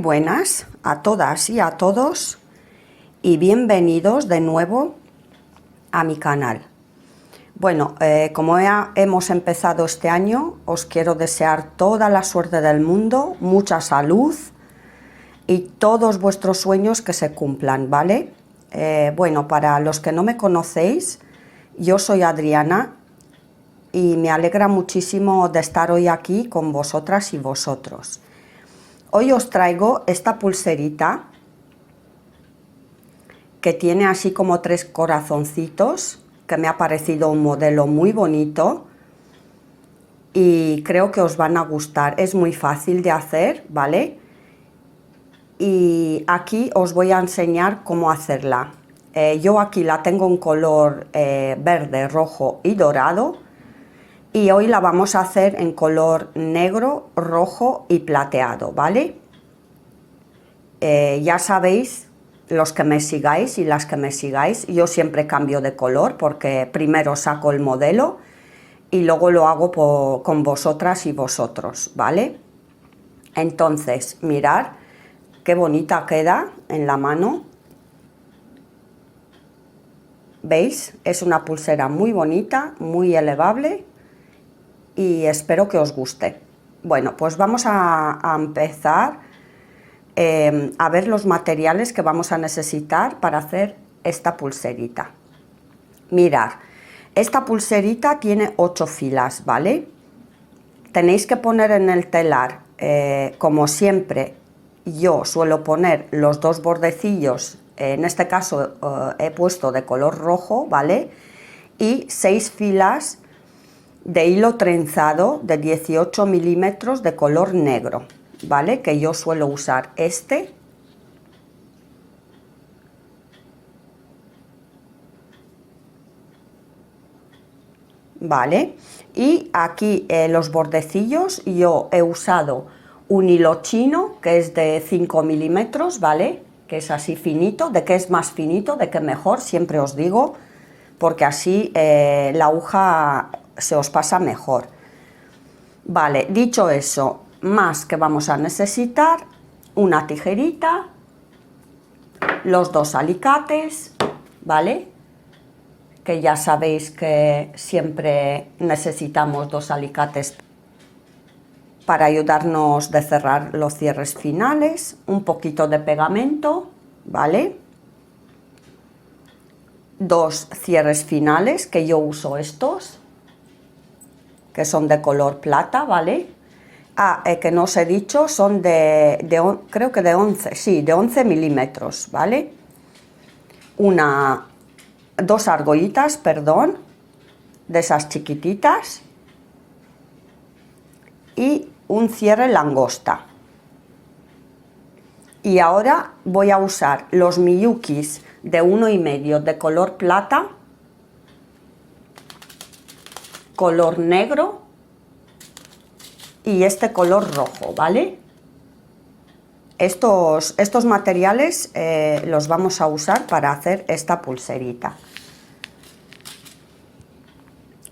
buenas a todas y a todos y bienvenidos de nuevo a mi canal. Bueno, como hemos empezado este año, os quiero desear toda la suerte del mundo, mucha salud y todos vuestros sueños que se cumplan, ¿vale? Bueno, para los que no me conocéis, yo soy Adriana y me alegra muchísimo de estar hoy aquí con vosotras y vosotros. Hoy os traigo esta pulserita que tiene así como 3 corazoncitos, que me ha parecido un modelo muy bonito y creo que os van a gustar. Es muy fácil de hacer, ¿vale? Y aquí os voy a enseñar cómo hacerla. Yo aquí la tengo en color verde, rojo y dorado, y hoy la vamos a hacer en color negro, rojo y plateado, ¿vale? Ya sabéis, los que me sigáis y las que me sigáis, yo siempre cambio de color porque primero saco el modelo y luego lo hago con vosotras y vosotros, ¿vale? Entonces, mirad qué bonita queda en la mano. ¿Veis? Es una pulsera muy bonita, muy elevable y espero que os guste. Bueno, pues vamos a empezar a ver los materiales que vamos a necesitar para hacer esta pulserita. Mirad, esta pulserita tiene 8 filas, ¿vale? Tenéis que poner en el telar, como siempre, yo suelo poner los 2 bordecillos, en este caso he puesto de color rojo, ¿vale? Y 6 filas de hilo trenzado de 18 milímetros de color negro, ¿vale? Que yo suelo usar este. Vale, y aquí los bordecillos yo he usado un hilo chino que es de 5 milímetros, ¿vale? Que es así finito. De que es más finito, de que mejor, siempre os digo, porque así la aguja se os pasa mejor. Vale, dicho eso, más que vamos a necesitar una tijerita, los 2 alicates, ¿vale? Que ya sabéis que siempre necesitamos 2 alicates para ayudarnos de cerrar los cierres finales, un poquito de pegamento, ¿vale? 2 cierres finales, que yo uso estos, que son de color plata, ¿vale? Que no os he dicho, son creo que de 11, sí, de 11 milímetros, ¿vale? 2 argollitas, perdón, de esas chiquititas, y un cierre langosta. Y ahora voy a usar los miyukis de 1,5 de color plata, color negro y este color rojo, ¿vale? Estos materiales los vamos a usar para hacer esta pulserita.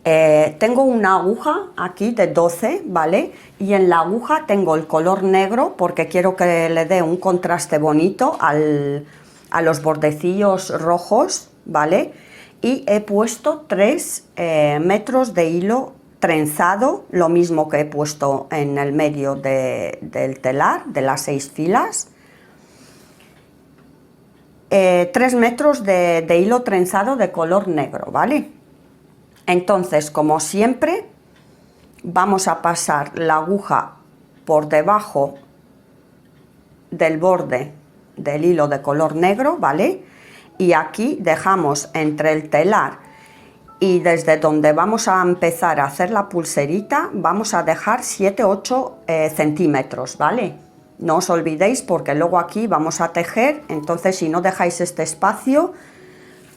Tengo una aguja aquí de 12, ¿vale? Y en la aguja tengo el color negro porque quiero que le dé un contraste bonito a los bordecillos rojos, ¿vale? Y he puesto 3 metros de hilo trenzado, lo mismo que he puesto en el medio del telar, de las 6 filas. 3 metros de hilo trenzado de color negro, ¿vale? Entonces, como siempre, vamos a pasar la aguja por debajo del borde del hilo de color negro, ¿vale? Y aquí dejamos entre el telar y desde donde vamos a empezar a hacer la pulserita, vamos a dejar 7-8 centímetros, ¿vale? No os olvidéis porque luego aquí vamos a tejer, entonces si no dejáis este espacio,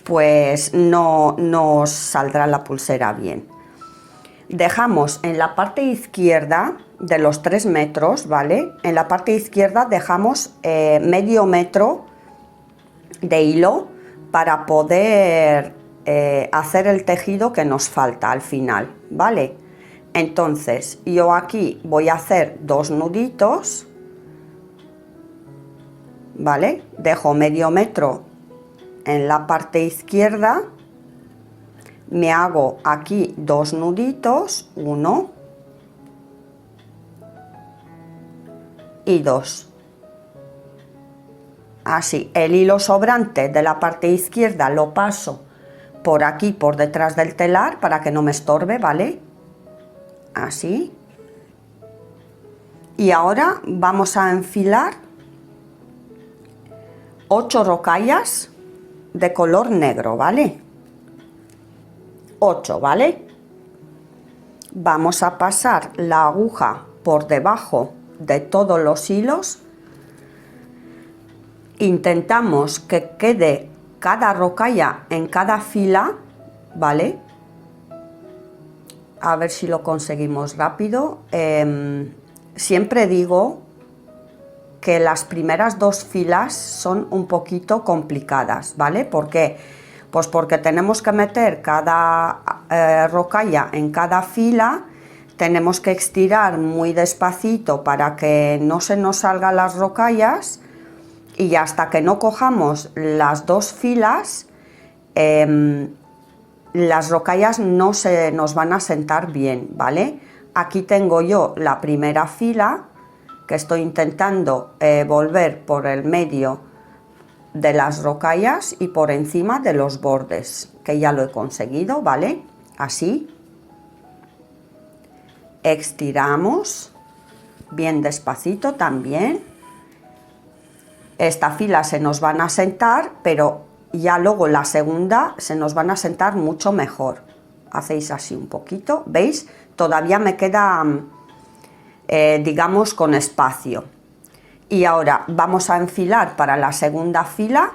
pues no os saldrá la pulsera bien. Dejamos en la parte izquierda de los 3 metros, ¿vale? En la parte izquierda dejamos medio metro de hilo para poder hacer el tejido que nos falta al final, ¿vale? Entonces yo aquí voy a hacer 2 nuditos ¿vale? Dejo medio metro en la parte izquierda, me hago aquí 2 nuditos, 1 y 2. Así, el hilo sobrante de la parte izquierda lo paso por aquí, por detrás del telar, para que no me estorbe, ¿vale? Así. Y ahora vamos a enfilar 8 rocallas de color negro, ¿vale? 8, ¿vale? Vamos a pasar la aguja por debajo de todos los hilos. Intentamos que quede cada rocalla en cada fila, ¿vale? A ver si lo conseguimos rápido. Siempre digo que las primeras 2 filas son un poquito complicadas, ¿vale? ¿Por qué? Pues porque tenemos que meter cada rocalla en cada fila, tenemos que estirar muy despacito para que no se nos salgan las rocallas, y hasta que no cojamos las 2 filas, las rocallas no se nos van a sentar bien, ¿vale? Aquí tengo yo la primera fila que estoy intentando volver por el medio de las rocallas y por encima de los bordes, que ya lo he conseguido, ¿vale? Así. Estiramos bien despacito también. Esta fila se nos van a sentar, pero ya luego la segunda se nos van a sentar mucho mejor. Hacéis así un poquito, ¿veis? Todavía me queda, digamos, con espacio. Y ahora vamos a enfilar para la segunda fila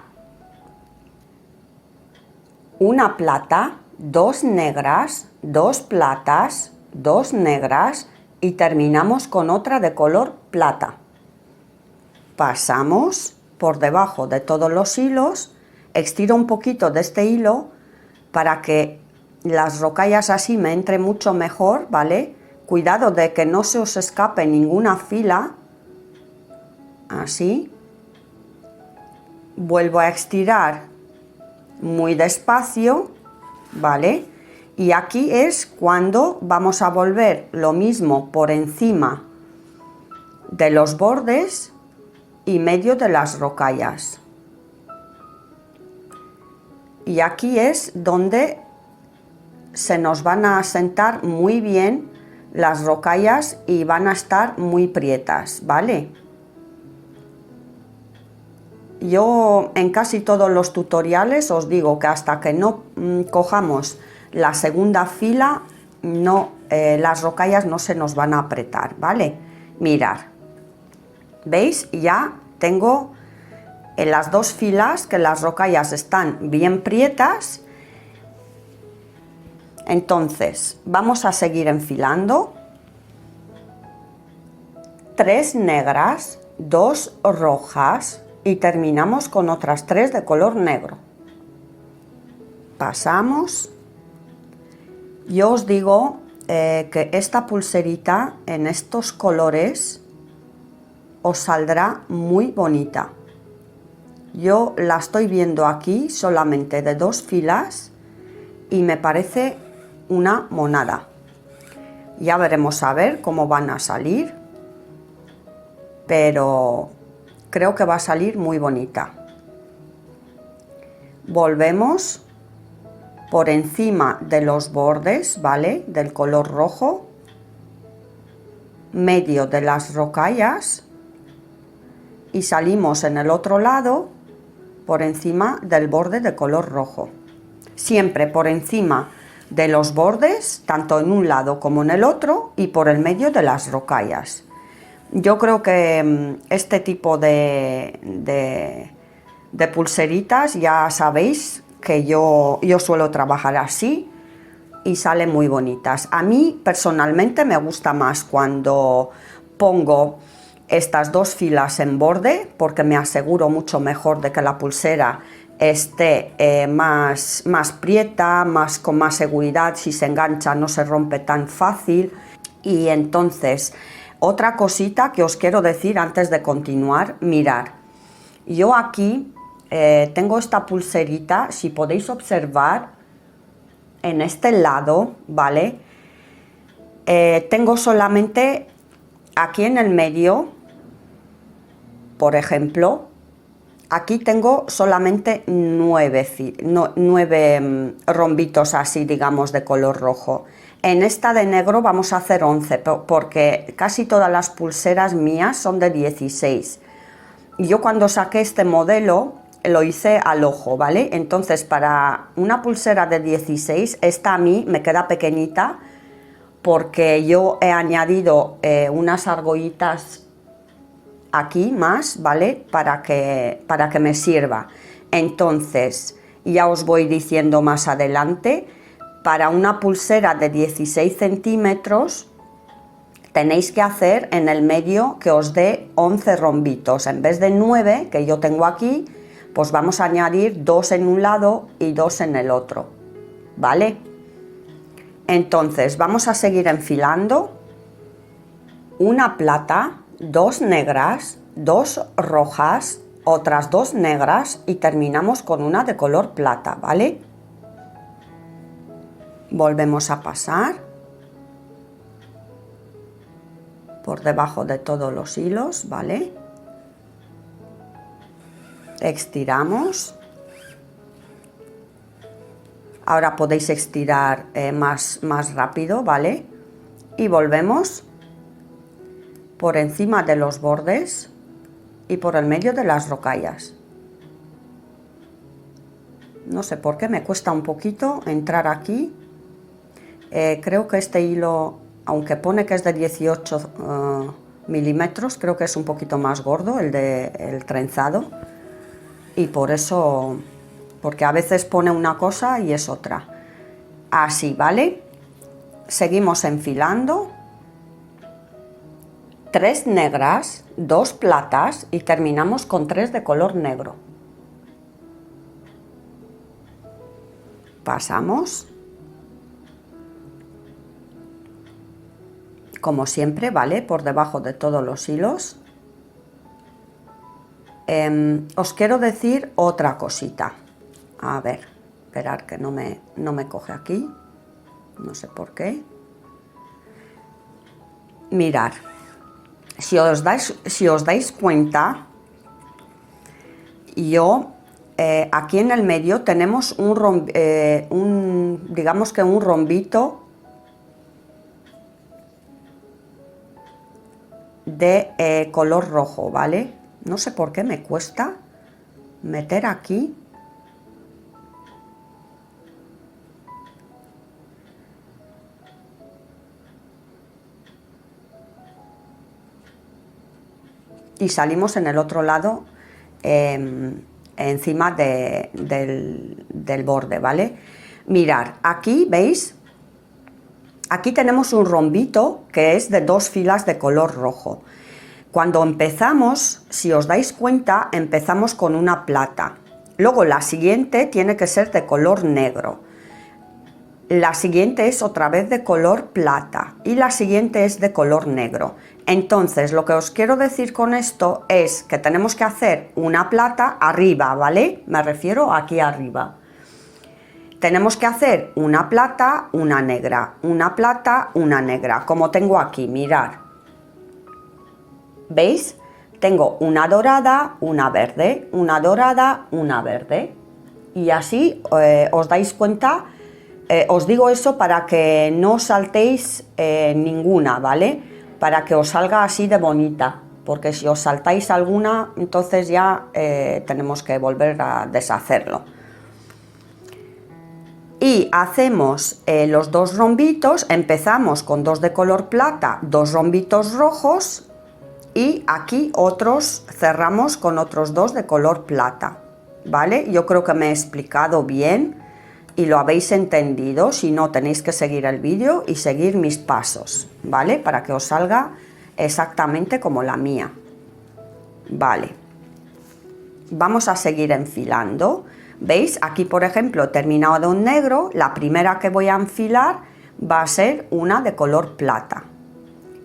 una plata, 2 negras, 2 platas, 2 negras y terminamos con otra de color plata. Pasamos por debajo de todos los hilos, estiro un poquito de este hilo para que las rocallas así me entren mucho mejor, ¿vale? Cuidado de que no se os escape ninguna fila, así. Vuelvo a estirar muy despacio, ¿vale? Y aquí es cuando vamos a volver lo mismo por encima de los bordes y medio de las rocallas. Y aquí es donde se nos van a asentar muy bien las rocallas y van a estar muy prietas, ¿vale? Yo en casi todos los tutoriales os digo que hasta que no cojamos la segunda fila, las rocallas no se nos van a apretar, ¿vale? Mirad, ¿veis? Ya tengo en las 2 filas que las rocallas están bien prietas. Entonces vamos a seguir enfilando 3 negras, 2 rojas y terminamos con otras 3 de color negro. Pasamos. Yo os digo que esta pulserita en estos colores os saldrá muy bonita. Yo la estoy viendo aquí solamente de 2 filas y me parece una monada. Ya veremos a ver cómo van a salir, pero creo que va a salir muy bonita. Volvemos por encima de los bordes, ¿vale? Del color rojo, medio de las rocallas, y salimos en el otro lado por encima del borde de color rojo. Siempre por encima de los bordes, tanto en un lado como en el otro, y por el medio de las rocallas. Yo creo que este tipo de pulseritas ya sabéis que yo suelo trabajar así y salen muy bonitas. A mí personalmente me gusta más cuando pongo estas 2 filas en borde, porque me aseguro mucho mejor de que la pulsera esté más prieta, con más seguridad. Si se engancha no se rompe tan fácil. Y entonces, otra cosita que os quiero decir antes de continuar, mirad, Yo aquí tengo esta pulserita, si podéis observar, en este lado, ¿vale? Tengo solamente aquí en el medio, por ejemplo, aquí tengo solamente 9 rombitos así, digamos, de color rojo. En esta de negro vamos a hacer 11, porque casi todas las pulseras mías son de 16. Y yo cuando saqué este modelo lo hice al ojo, ¿vale? Entonces para una pulsera de 16, esta a mí me queda pequeñita, porque yo he añadido unas argollitas aquí más, ¿vale? Para que me sirva. Entonces, ya os voy diciendo más adelante, para una pulsera de 16 centímetros tenéis que hacer en el medio que os dé 11 rombitos. En vez de 9 que yo tengo aquí, pues vamos a añadir 2 en un lado y 2 en el otro, ¿vale? Entonces vamos a seguir enfilando una plata, 2 negras, 2 rojas, otras 2 negras y terminamos con una de color plata, ¿vale? Volvemos a pasar por debajo de todos los hilos, ¿vale? Estiramos. Ahora podéis estirar más rápido, ¿vale? Y volvemos por encima de los bordes y por el medio de las rocallas. No sé por qué me cuesta un poquito entrar aquí. Creo que este hilo, aunque pone que es de 18 milímetros, creo que es un poquito más gordo el trenzado. Y por eso, porque a veces pone una cosa y es otra. Así, ¿vale? Seguimos enfilando. 3 negras, 2 platas y terminamos con 3 de color negro. Pasamos. Como siempre, ¿vale? Por debajo de todos los hilos. Os quiero decir otra cosita. A ver, esperar que no me coge aquí. No sé por qué. Mirad. Si os dais cuenta, yo aquí en el medio tenemos digamos que un rombito de color rojo, ¿vale? No sé por qué me cuesta meter aquí. Y salimos en el otro lado, encima del borde, ¿vale? Mirad, aquí, ¿veis? Aquí tenemos un rombito que es de 2 filas de color rojo. Cuando empezamos, si os dais cuenta, empezamos con una plata. Luego la siguiente tiene que ser de color negro. La siguiente es otra vez de color plata y la siguiente es de color negro. Entonces, lo que os quiero decir con esto es que tenemos que hacer una plata arriba, ¿vale? Me refiero aquí arriba. Tenemos que hacer una plata, una negra, una plata, una negra, como tengo aquí, mirad. ¿Veis? Tengo una dorada, una verde, una dorada, una verde. Y así os dais cuenta. Os digo eso para que no saltéis ninguna, ¿vale? Para que os salga así de bonita, porque si os saltáis alguna, entonces ya tenemos que volver a deshacerlo. Y hacemos los 2 rombitos, empezamos con 2 de color plata, 2 rombitos rojos y aquí otros cerramos con otros 2 de color plata, ¿vale? Yo creo que me he explicado bien y lo habéis entendido. Si no, tenéis que seguir el vídeo y seguir mis pasos, ¿vale? Para que os salga exactamente como la mía. Vale. Vamos a seguir enfilando. ¿Veis? Aquí, por ejemplo, he terminado en negro. La primera que voy a enfilar va a ser una de color plata.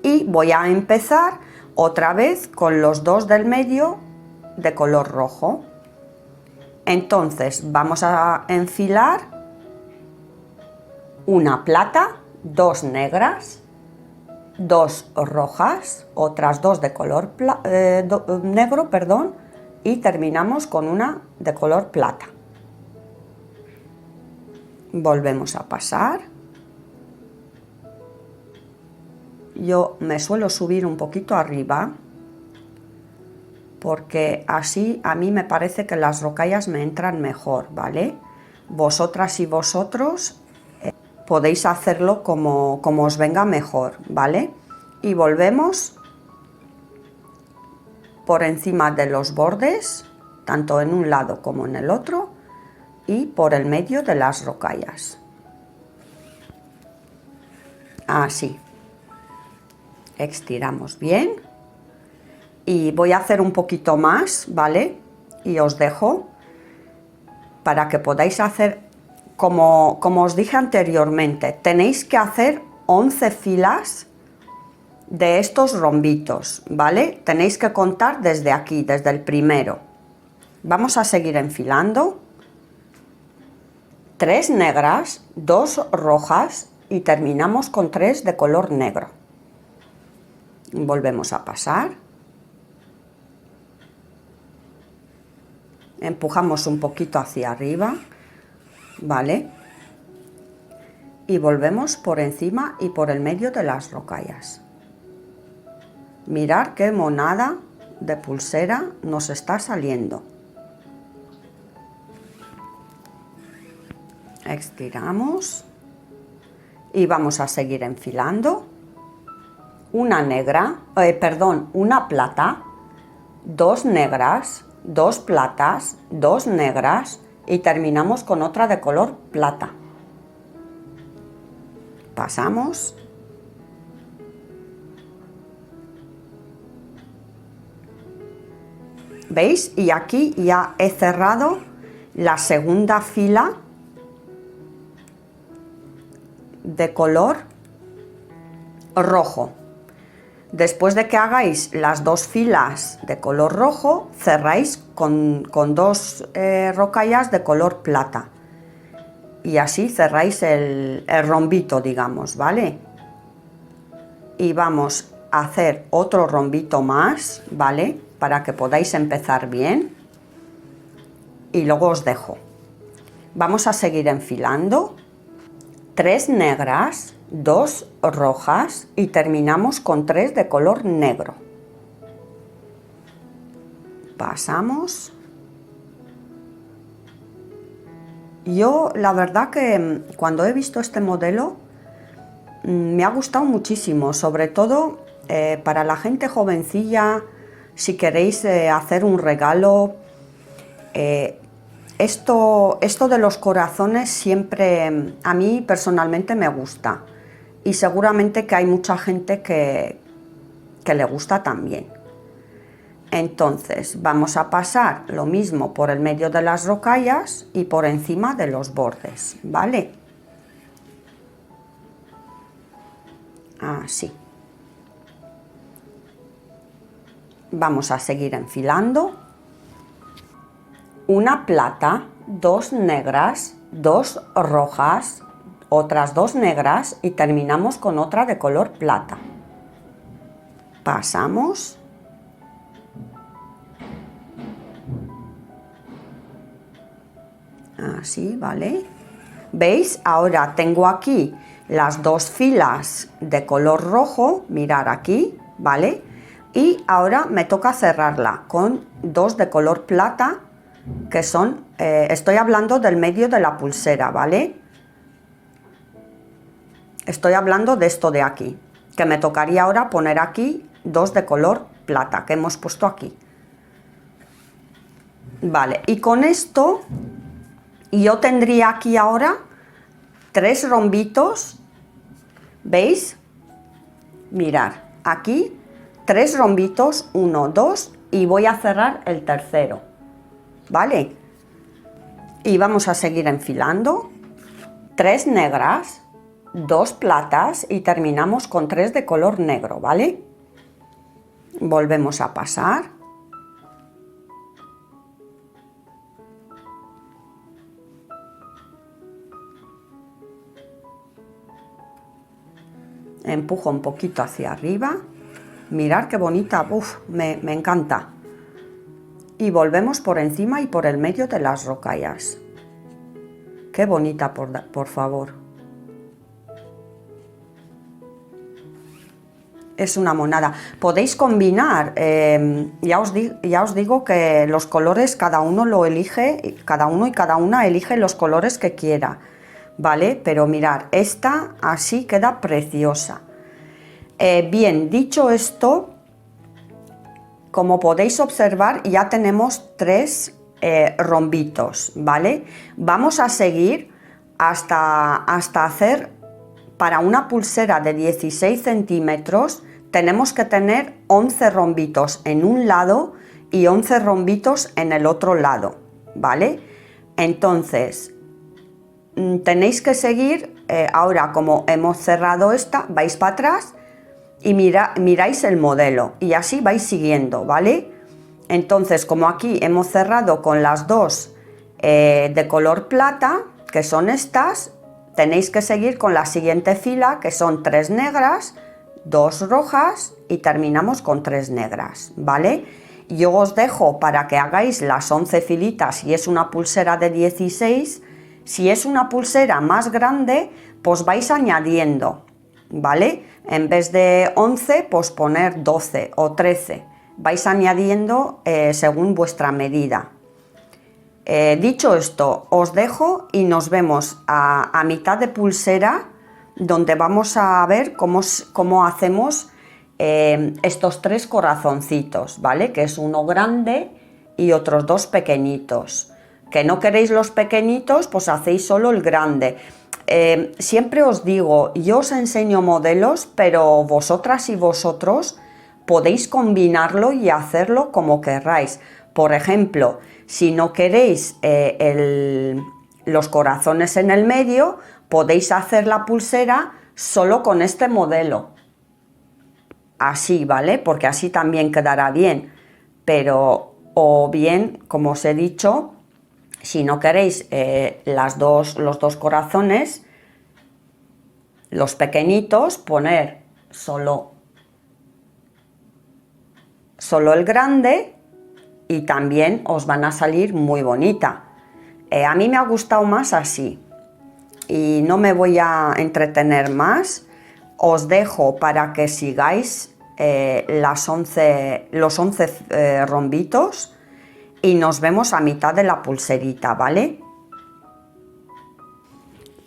Y voy a empezar otra vez con los 2 del medio de color rojo. Entonces vamos a enfilar una plata, 2 negras, 2 rojas, otras 2 de color negro, perdón, y terminamos con una de color plata. Volvemos a pasar. Yo me suelo subir un poquito arriba porque así a mí me parece que las rocallas me entran mejor, ¿vale? Vosotras y vosotros podéis hacerlo como os venga mejor, ¿vale? Y volvemos por encima de los bordes, tanto en un lado como en el otro, y por el medio de las rocallas. Así. Estiramos bien. Y voy a hacer un poquito más, ¿vale? Y os dejo para que podáis hacer, como os dije anteriormente, tenéis que hacer 11 filas de estos rombitos, ¿vale? Tenéis que contar desde aquí, desde el primero. Vamos a seguir enfilando. 3 negras, 2 rojas y terminamos con 3 de color negro. Volvemos a pasar. Empujamos un poquito hacia arriba, ¿vale? Y volvemos por encima y por el medio de las rocallas. Mirad qué monada de pulsera nos está saliendo. Estiramos y vamos a seguir enfilando. Una negra, una plata, 2 negras, 2 platas, 2 negras y terminamos con otra de color plata. Pasamos. ¿Veis? Y aquí ya he cerrado la segunda fila de color rojo. Después de que hagáis las 2 filas de color rojo, cerráis con 2 rocallas de color plata. Y así cerráis el rombito, digamos, ¿vale? Y vamos a hacer otro rombito más, ¿vale? Para que podáis empezar bien. Y luego os dejo. Vamos a seguir enfilando. 3 negras, 2 rojas y terminamos con 3 de color negro. Pasamos. Yo la verdad que cuando he visto este modelo me ha gustado muchísimo, sobre todo para la gente jovencilla, si queréis hacer un regalo. Esto de los corazones siempre a mí personalmente me gusta y seguramente que hay mucha gente que le gusta también. Entonces vamos a pasar lo mismo por el medio de las rocallas y por encima de los bordes, ¿vale? Así. Vamos a seguir enfilando. Una plata, 2 negras, 2 rojas, otras 2 negras y terminamos con otra de color plata. Pasamos. Así, ¿vale? ¿Veis? Ahora tengo aquí las 2 filas de color rojo, mirar aquí, ¿vale? Y ahora me toca cerrarla con 2 de color plata, que son, estoy hablando del medio de la pulsera, ¿vale? Estoy hablando de esto de aquí, que me tocaría ahora poner aquí 2 de color plata, que hemos puesto aquí. Vale, y con esto yo tendría aquí ahora 3 rombitos, ¿veis? Mirad, aquí 3 rombitos, 1, 2 y voy a cerrar el tercero, ¿vale? Y vamos a seguir enfilando. 3 negras, 2 platas y terminamos con 3 de color negro, ¿vale? Volvemos a pasar. empujo un poquito hacia arriba. Mirad qué bonita, uf, me encanta. Y volvemos por encima y por el medio de las rocallas. Qué bonita, por favor. Es una monada. Podéis combinar, ya os digo que los colores cada uno lo elige, cada uno y cada una elige los colores que quiera, ¿vale? Pero mirad, esta así queda preciosa. Bien, dicho esto, como podéis observar, ya tenemos 3 rombitos, ¿vale? Vamos a seguir hasta hacer, para una pulsera de 16 centímetros, tenemos que tener 11 rombitos en un lado y 11 rombitos en el otro lado, ¿vale? Entonces, tenéis que seguir, ahora como hemos cerrado esta, vais para atrás y miráis el modelo y así vais siguiendo, ¿vale? Entonces, como aquí hemos cerrado con las 2 de color plata, que son estas, tenéis que seguir con la siguiente fila, que son 3 negras, 2 rojas y terminamos con 3 negras, ¿vale? Yo os dejo para que hagáis las 11 filitas si es una pulsera de 16. Si es una pulsera más grande, pues vais añadiendo, ¿vale? En vez de 11, pues poner 12 o 13. Vais añadiendo según vuestra medida. Dicho esto, os dejo y nos vemos a mitad de pulsera, donde vamos a ver cómo hacemos estos 3 corazoncitos, ¿vale? Que es uno grande y otros 2 pequeñitos. Que no queréis los pequeñitos, pues hacéis solo el grande. Siempre os digo, yo os enseño modelos, pero vosotras y vosotros podéis combinarlo y hacerlo como queráis. Por ejemplo, si no queréis los corazones en el medio, podéis hacer la pulsera solo con este modelo. Así, ¿vale? Porque así también quedará bien. Pero, o bien, como os he dicho, si no queréis los dos corazones, los pequeñitos, poner solo el grande y también os van a salir muy bonita. A mí me ha gustado más así y no me voy a entretener más. Os dejo para que sigáis los 11 rombitos y nos vemos a mitad de la pulserita, ¿vale?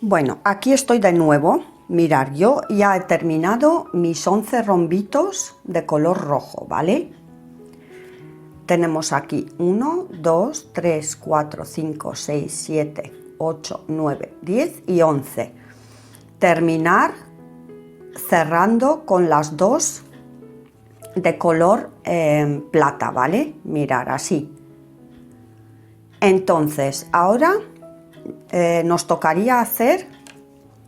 Bueno, aquí estoy de nuevo. Mirad, yo ya he terminado mis 11 rombitos de color rojo, ¿vale? Tenemos aquí 1, 2, 3, 4, 5, 6, 7, 8, 9, 10 y 11. Terminar cerrando con las 2 de color plata, ¿vale? Mirad, así. Entonces, ahora nos tocaría hacer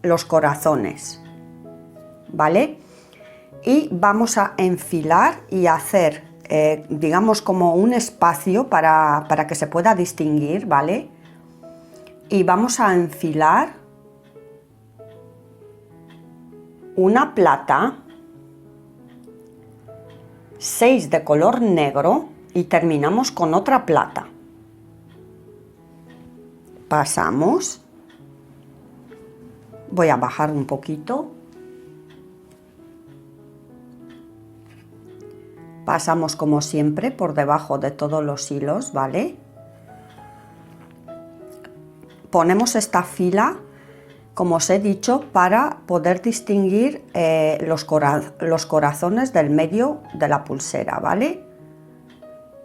los corazones, ¿vale? Y vamos a enfilar y hacer, digamos, como un espacio para que se pueda distinguir, ¿vale? Y vamos a enfilar una plata, 6 de color negro y terminamos con otra plata. Pasamos, voy a bajar un poquito, pasamos como siempre por debajo de todos los hilos, ¿vale? Ponemos esta fila, como os he dicho, para poder distinguir los corazones del medio de la pulsera, ¿vale?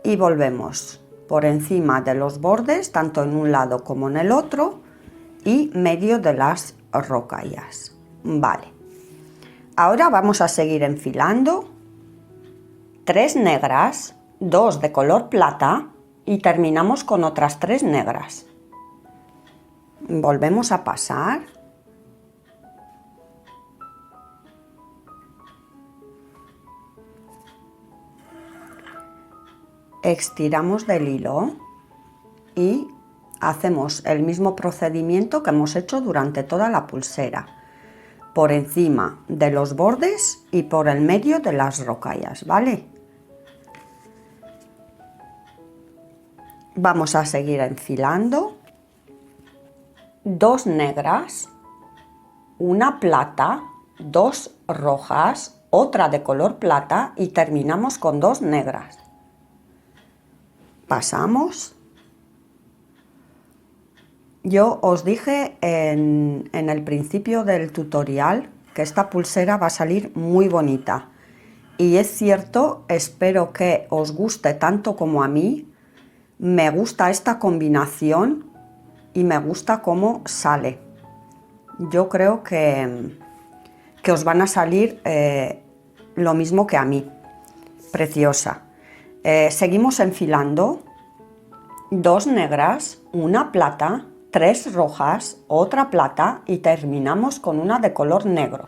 Y volvemos por encima de los bordes, tanto en un lado como en el otro, y medio de las rocallas. Vale. Ahora vamos a seguir enfilando 3 negras, 2 de color plata y terminamos con otras 3 negras. Volvemos a pasar. Estiramos del hilo y hacemos el mismo procedimiento que hemos hecho durante toda la pulsera. por encima de los bordes y por el medio de las rocallas, ¿vale? Vamos a seguir enfilando. 2 negras, una plata, 2 rojas, otra de color plata y terminamos con 2 negras. Pasamos. Yo os dije en el principio del tutorial que esta pulsera va a salir muy bonita. Y es cierto, espero que os guste tanto como a mí. Me gusta esta combinación y me gusta cómo sale. Yo creo que os van a salir lo mismo que a mí. Preciosa. Seguimos enfilando. 2 negras, una plata, 3 rojas, otra plata y terminamos con una de color negro.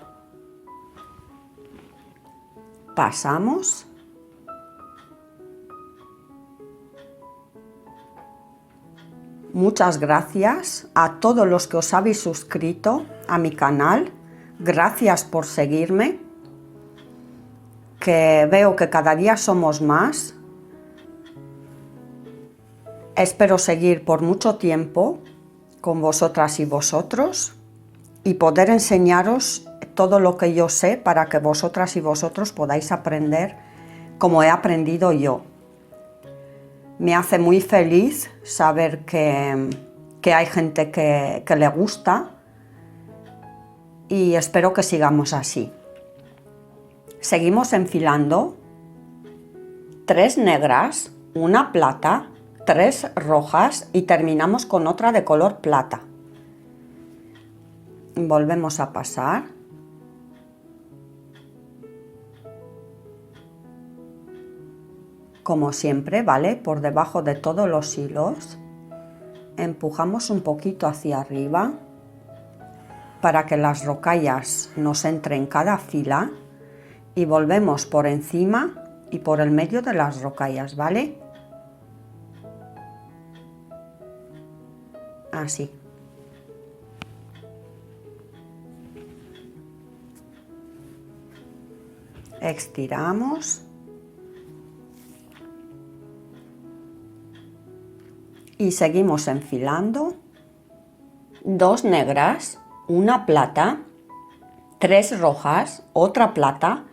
Pasamos. Muchas gracias a todos los que os habéis suscrito a mi canal. Gracias por seguirme, que veo que cada día somos más. Espero seguir por mucho tiempo con vosotras y vosotros y poder enseñaros todo lo que yo sé para que vosotras y vosotros podáis aprender como he aprendido yo. Me hace muy feliz saber que hay gente que le gusta y espero que sigamos así. Seguimos enfilando. 3 negras, una plata, 3 rojas y terminamos con otra de color plata. Volvemos a pasar. Como siempre, ¿vale? Por debajo de todos los hilos empujamos un poquito hacia arriba para que las rocallas nos entren en cada fila y volvemos por encima y por el medio de las rocallas, ¿vale? Así. Estiramos. Y seguimos enfilando. 2 negras, una plata, 3 rojas, otra plata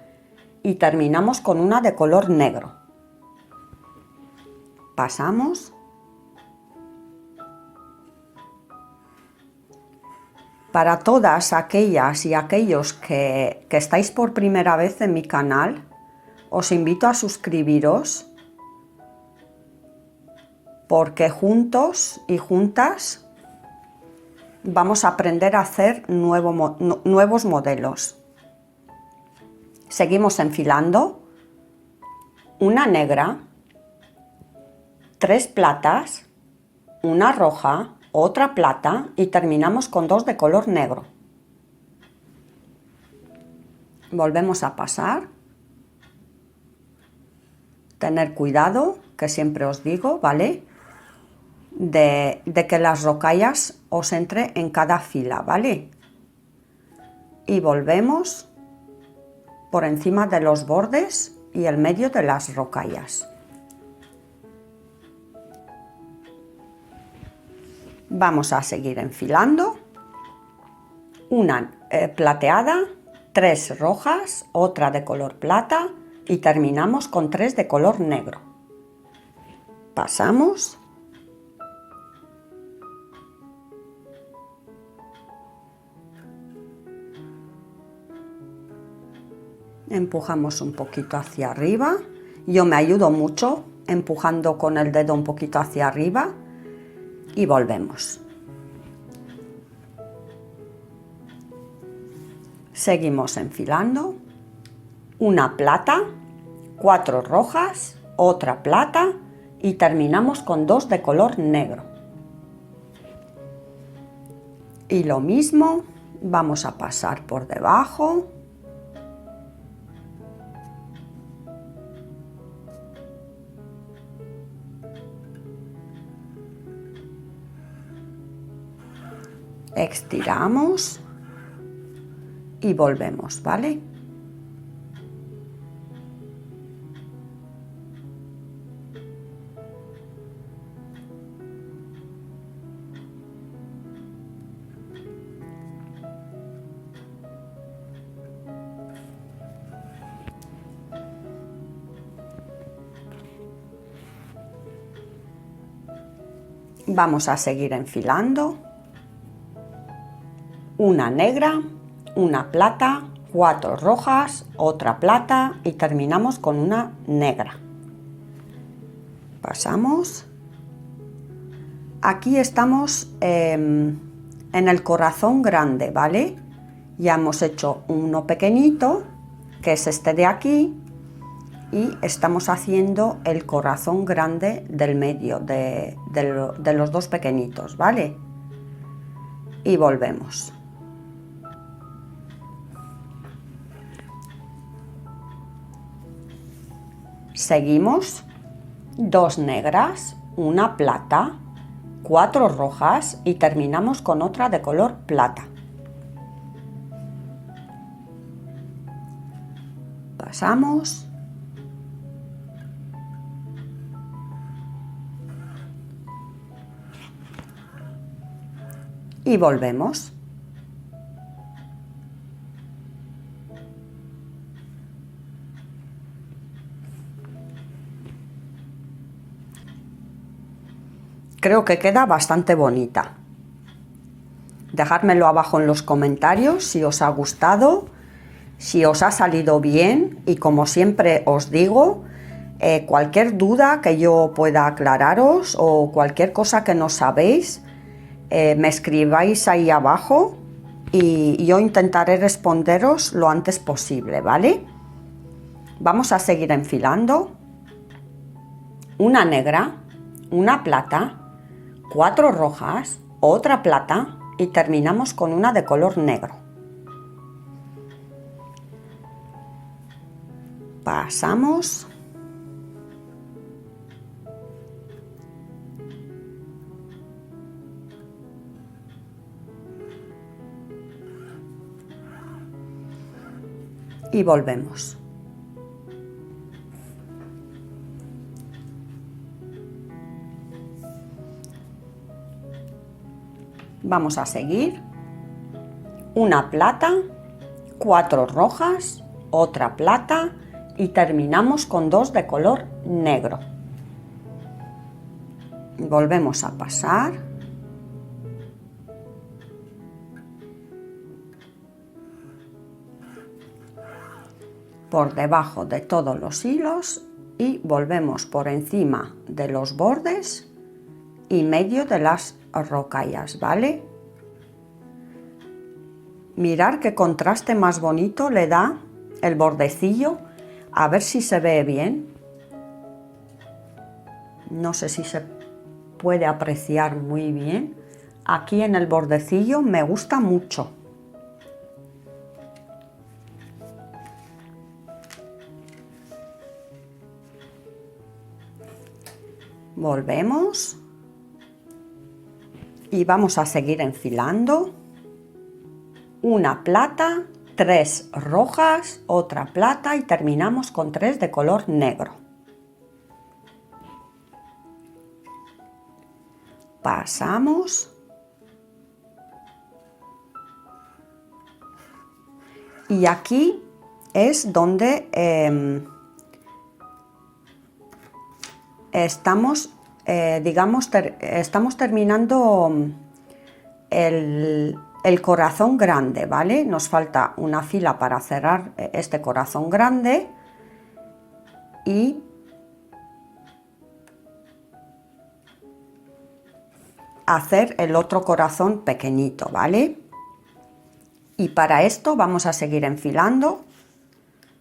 y terminamos con una de color negro. Pasamos. Para todas aquellas y aquellos que estáis por primera vez en mi canal, os invito a suscribiros porque juntos y juntas vamos a aprender a hacer nuevos modelos. Seguimos enfilando. Una negra, 3 platas, una roja, otra plata y terminamos con 2 de color negro. Volvemos a pasar. Tener cuidado, que siempre os digo, ¿vale? De que las rocallas os entre en cada fila, ¿vale? Y volvemos por encima de los bordes y el medio de las rocallas. Vamos a seguir enfilando. Una plateada, 3 rojas, otra de color plata y terminamos con 3 de color negro. Pasamos. Empujamos un poquito hacia arriba. Yo me ayudo mucho empujando con el dedo un poquito hacia arriba y volvemos. Seguimos enfilando. Una plata, 4 rojas, otra plata y terminamos con 2 de color negro. Y lo mismo, vamos a pasar por debajo. Estiramos y volvemos, ¿vale? Vamos a seguir enfilando. Una negra, una plata, 4 rojas, otra plata y terminamos con una negra. Pasamos. Aquí estamos en el corazón grande, ¿vale? Ya hemos hecho uno pequeñito, que es este de aquí, y estamos haciendo el corazón grande del medio, de los dos pequeñitos, ¿vale? Y volvemos. Seguimos, 2 negras, una plata, 4 rojas y terminamos con otra de color plata. Pasamos. Y volvemos. Creo que queda bastante bonita. Dejádmelo abajo en los comentarios si os ha gustado, si os ha salido bien y como siempre os digo, cualquier duda que yo pueda aclararos o cualquier cosa que no sabéis, me escribáis ahí abajo y yo intentaré responderos lo antes posible, ¿vale? Vamos a seguir enfilando. Una negra, una plata, 4 rojas, otra plata y terminamos con una de color negro. Pasamos. Y volvemos. Vamos a seguir. Una plata, 4 rojas, otra plata y terminamos con 2 de color negro. Volvemos a pasar. Por debajo de todos los hilos y volvemos por encima de los bordes y medio de las rocallas, ¿vale? Mirad qué contraste más bonito le da el bordecillo, a ver si se ve bien. No sé si se puede apreciar muy bien. Aquí en el bordecillo me gusta mucho. Volvemos y vamos a seguir enfilando. Una plata, 3 rojas, otra plata y terminamos con 3 de color negro. Pasamos. Y aquí es donde estamos, estamos terminando el corazón grande, ¿vale? Nos falta una fila para cerrar este corazón grande y hacer el otro corazón pequeñito, ¿vale? Y para esto vamos a seguir enfilando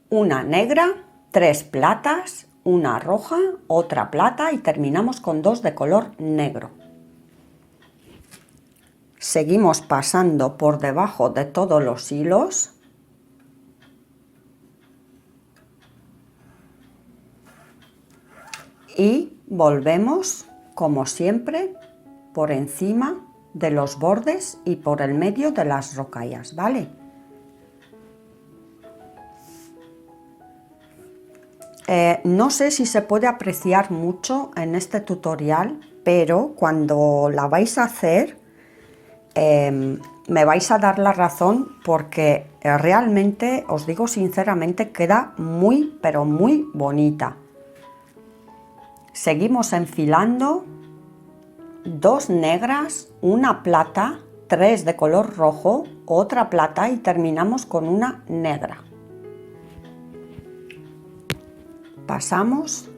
una negra, 3 platas, una roja, otra plata y terminamos con 2 de color negro. Seguimos pasando por debajo de todos los hilos. Y volvemos, como siempre, por encima de los bordes y por el medio de las rocallas, ¿vale? No sé si se puede apreciar mucho en este tutorial, pero cuando la vais a hacer me vais a dar la razón, porque realmente, os digo sinceramente, queda muy, pero muy bonita. Seguimos enfilando 2 negras, una plata, 3 de color rojo, otra plata y terminamos con una negra. Pasamos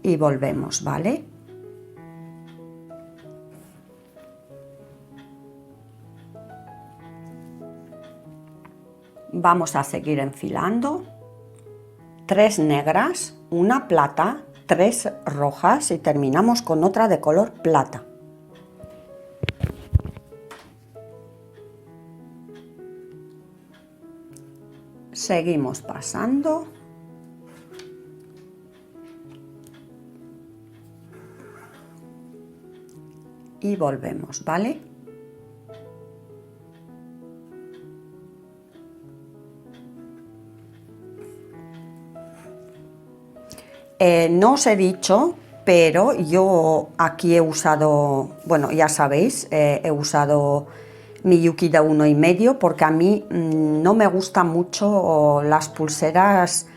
y volvemos, ¿vale? Vamos a seguir enfilando 3 negras, una plata, 3 rojas y terminamos con otra de color plata. Seguimos pasando y volvemos, ¿vale? No os he dicho, pero yo aquí he usado, bueno, ya sabéis, he usado Miyuki de 1,5 porque a mí no me gustan mucho las pulseras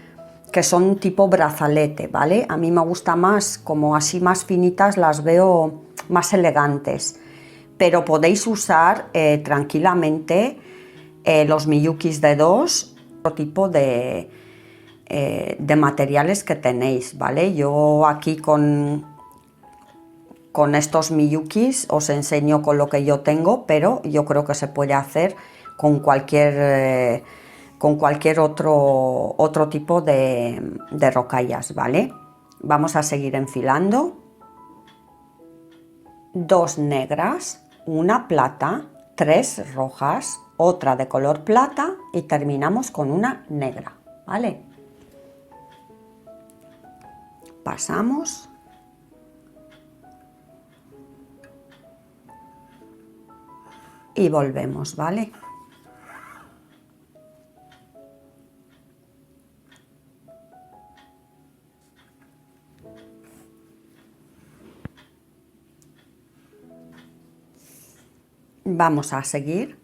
que son tipo brazalete, ¿vale? A mí me gusta más, como así más finitas, las veo más elegantes, pero podéis usar tranquilamente los Miyukis de 2, otro tipo de materiales que tenéis, ¿vale? Yo aquí con estos Miyukis os enseño con lo que yo tengo, pero yo creo que se puede hacer con cualquier otro tipo de rocallas, ¿vale? Vamos a seguir enfilando 2 negras, una plata, 3 rojas, otra de color plata y terminamos con una negra, ¿vale? Pasamos y volvemos, ¿vale? Vamos a seguir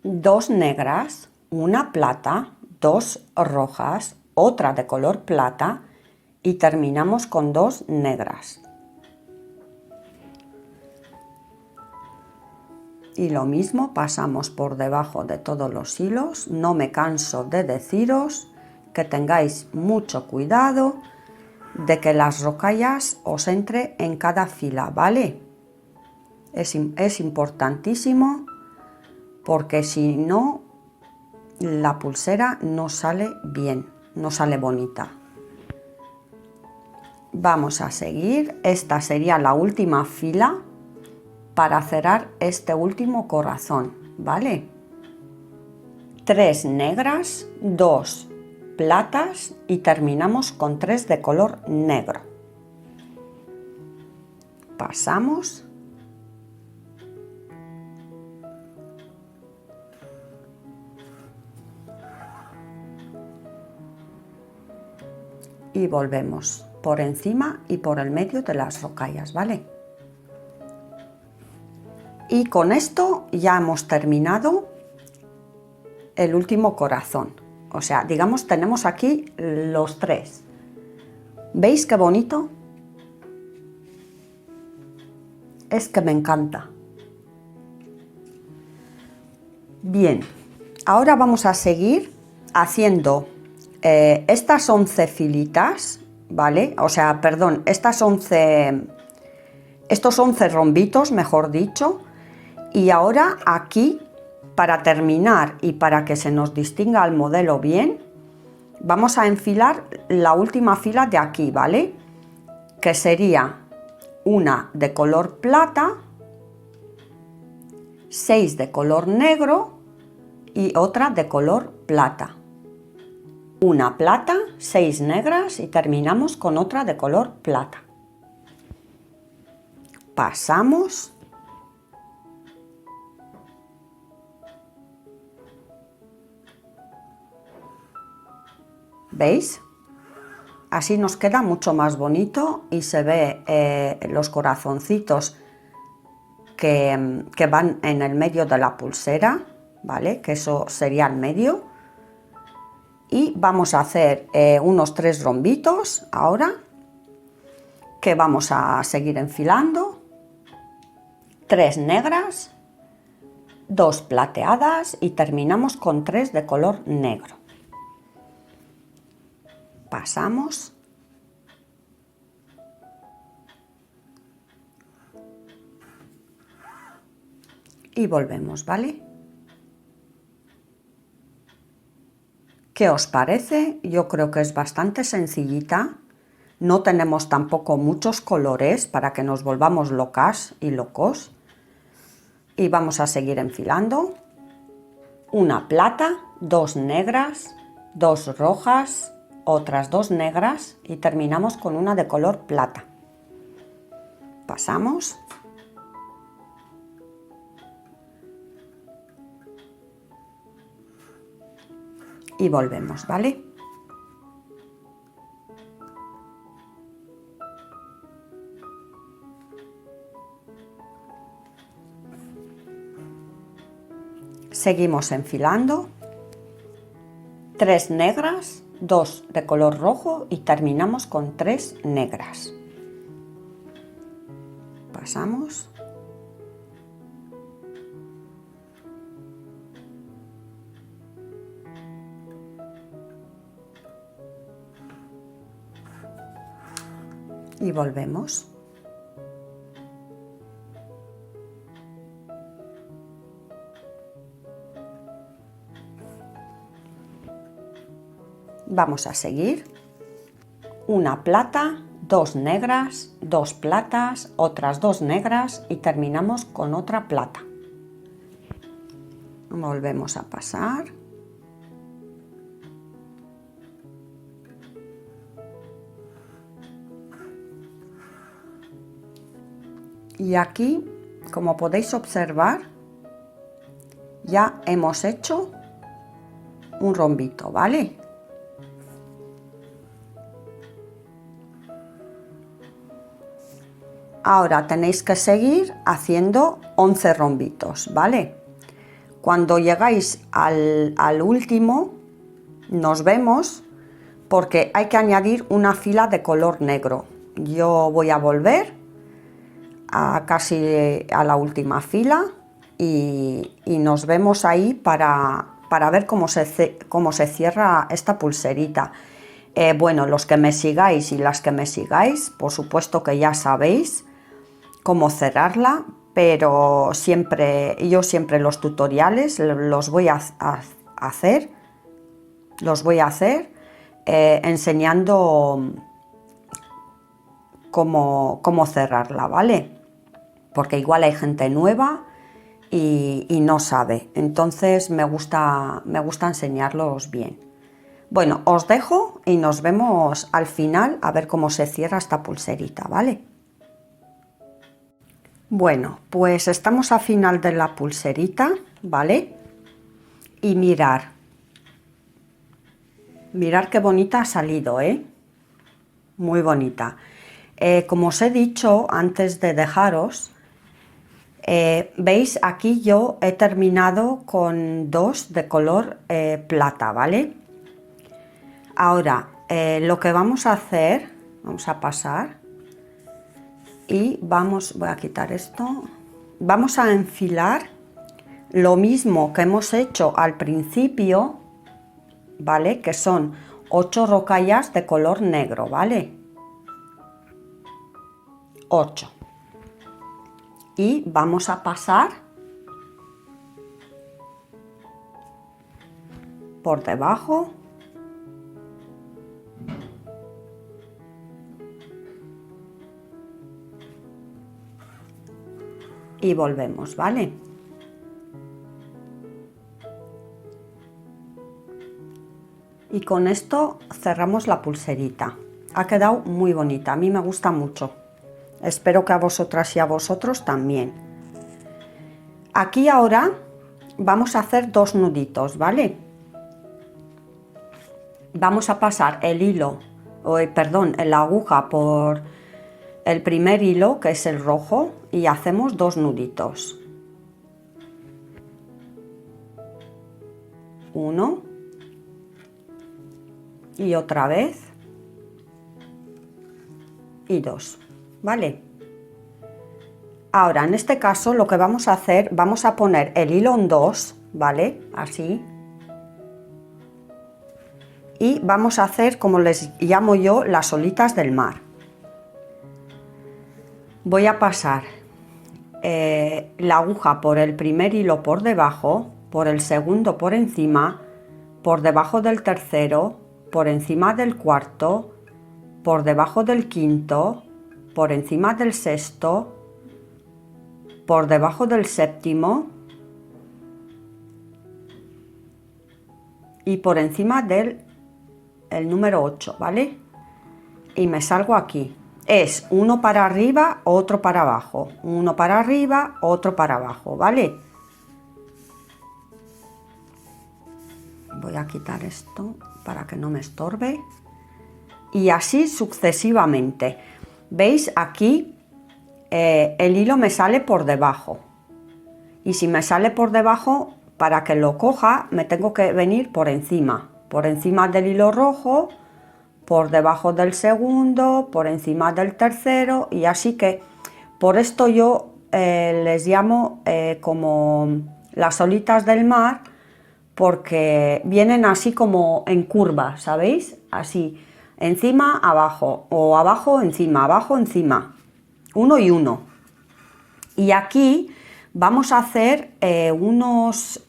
2 negras, una plata, 2 rojas, otra de color plata y terminamos con 2 negras. Y lo mismo, pasamos por debajo de todos los hilos. No me canso de deciros que tengáis mucho cuidado de que las rocallas os entre en cada fila, ¿vale? Es importantísimo, porque si no, la pulsera no sale bien, no sale bonita. Vamos a seguir, esta sería la última fila para cerrar este último corazón, ¿vale? 3 negras, 2 platas y terminamos con 3 de color negro. Pasamos y volvemos por encima y por el medio de las rocallas, ¿vale? Y con esto ya hemos terminado el último corazón. O sea, digamos, tenemos aquí los 3. ¿Veis qué bonito? Es que me encanta. Bien, ahora vamos a seguir haciendo estas 11 filitas, ¿vale? O sea, perdón, estos 11 rombitos, mejor dicho. Y ahora aquí, para terminar y para que se nos distinga el modelo bien, vamos a enfilar la última fila de aquí, ¿vale? Que sería una de color plata, 6 de color negro y otra de color plata. Una plata, 6 negras y terminamos con otra de color plata. Pasamos ¿Veis? Así nos queda mucho más bonito y se ve los corazoncitos que van en el medio de la pulsera, ¿vale? Que eso sería el medio. Y vamos a hacer unos 3 rombitos ahora, que vamos a seguir enfilando. 3 negras, 2 plateadas y terminamos con 3 de color negro. Pasamos y volvemos, ¿vale? ¿Qué os parece? Yo creo que es bastante sencillita. No tenemos tampoco muchos colores para que nos volvamos locas y locos. Y vamos a seguir enfilando. Una plata, 2 negras, 2 rojas, otras 2 negras y terminamos con una de color plata. Pasamos. Y volvemos, ¿vale? Seguimos enfilando. 3 negras, 2 de color rojo y terminamos con 3 negras. Pasamos. Y volvemos. Vamos a seguir. Una plata, 2 negras, 2 platas, otras 2 negras y terminamos con otra plata. Volvemos a pasar. Y aquí, como podéis observar, ya hemos hecho un rombito, ¿vale? Ahora tenéis que seguir haciendo 11 rombitos, ¿vale? Cuando llegáis al último, nos vemos porque hay que añadir una fila de color negro. Yo voy a volver a casi a la última fila y nos vemos ahí para ver cómo se cierra esta pulserita. Bueno, los que me sigáis y las que me sigáis, por supuesto que ya sabéis cómo cerrarla, pero yo siempre los tutoriales los voy a hacer enseñando cómo cerrarla, ¿vale? Porque igual hay gente nueva y no sabe, entonces me gusta enseñarlos bien. Bueno, os dejo y nos vemos al final a ver cómo se cierra esta pulserita, ¿vale? Bueno, pues estamos al final de la pulserita, ¿vale? Y mirar qué bonita ha salido, ¿eh? Muy bonita. Como os he dicho antes de dejaros, veis aquí yo he terminado con 2 de color plata, ¿vale? Ahora lo que vamos a hacer, vamos a pasar y voy a quitar esto, vamos a enfilar lo mismo que hemos hecho al principio, ¿vale? Que son 8 rocallas de color negro, ¿vale? 8. Y vamos a pasar por debajo y volvemos, ¿vale? Y con esto cerramos la pulserita. Ha quedado muy bonita, a mí me gusta mucho. Espero que a vosotras y a vosotros también. Aquí ahora vamos a hacer 2 nuditos, ¿vale? vamos a pasar el hilo, perdón, la aguja por el primer hilo, que es el rojo, y hacemos 2 nuditos. 1 y otra vez y 2, ¿vale? Ahora, en este caso, lo que vamos a hacer, vamos a poner el hilo en 2, ¿vale? Así. Y vamos a hacer, como les llamo yo, las olitas del mar. Voy a pasar la aguja por el primer hilo por debajo, por el segundo por encima, por debajo del tercero, por encima del cuarto, por debajo del quinto, por encima del sexto, por debajo del séptimo y por encima del número 8, ¿vale? Y me salgo aquí. Es uno para arriba, otro para abajo, uno para arriba, otro para abajo, ¿vale? Voy a quitar esto para que no me estorbe. Y así sucesivamente. ¿Veis? Aquí el hilo me sale por debajo. Y si me sale por debajo, para que lo coja, me tengo que venir por encima del hilo rojo, por debajo del segundo, por encima del tercero, y así que por esto yo les llamo como las olitas del mar, porque vienen así como en curva, ¿sabéis? Así, encima, abajo, o abajo, encima, uno y uno. Y aquí vamos a hacer unos,